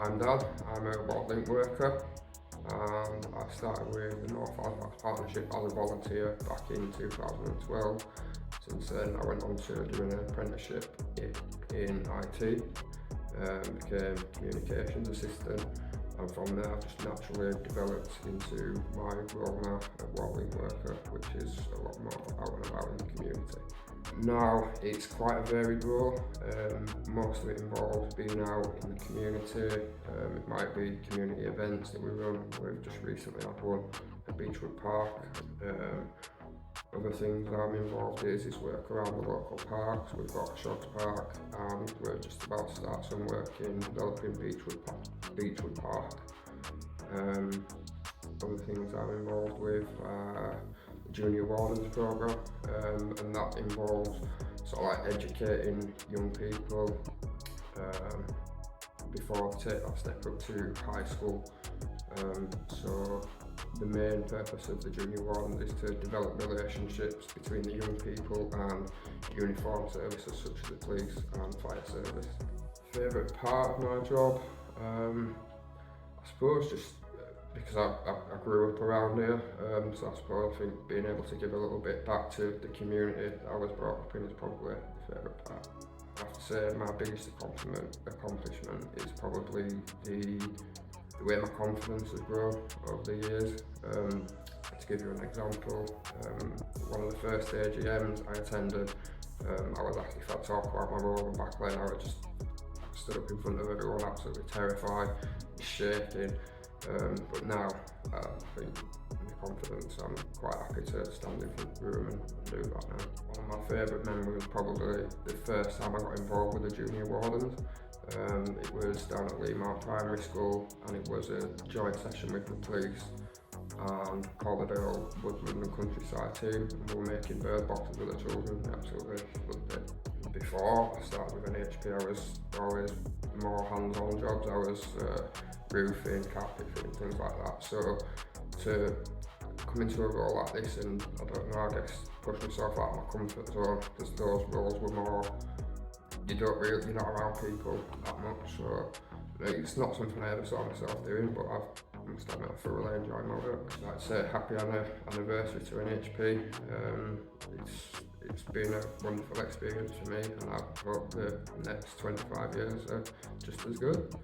I'm Dan, I'm a World Link worker and I started with the North Halifax Partnership as a volunteer back in 2012. Since then I went on to do an apprenticeship in IT, became communications assistant, and from there I just naturally developed into my role now at World Link worker, which is a lot more out and about in the community. Now it's quite a varied role. Most of it involves being out in the community. It might be community events that we run. We've just recently had one at Beechwood Park. Other things I'm involved in is work around the local parks. We've got a Shogs Park and we're just about to start some work in developing Beechwood Park. Other things I'm involved with Junior Wardens programme, and that involves sort of like educating young people before they take that step up to high school. So the main purpose of the Junior Wardens is to develop relationships between the young people and uniformed services such as the police and fire service. Favourite part of my job? I suppose just because I grew up around here, so I suppose I think being able to give a little bit back to the community that I was brought up in is probably the favourite part. I have to say my biggest accomplishment is probably the way my confidence has grown over the years. To give you an example, one of the first AGMs I attended, I was actually if I talk about my role in back lane, I stood up in front of everyone absolutely terrified, shaking. But now I think with confidence I'm quite happy to stand in front of the room and do that now. One of my favourite memories was probably the first time I got involved with the Junior Wardens. It was down at Marham Primary School and it was a joint session with the police and Collardale Woodland and Countryside team, and we were making bird boxes with the children. They absolutely loved it. Before I started with NHP I was always more hands-on jobs. I was roofing, carpet fitting, things like that. So to come into a role like this and I don't know, I guess push myself out of my comfort zone, because those roles were more, you're not around people that much, so it's not something I ever saw myself doing, but I must admit I thoroughly enjoy my work. I'd say happy anniversary to NHP. It's been a wonderful experience for me and I hope the next 25 years are just as good.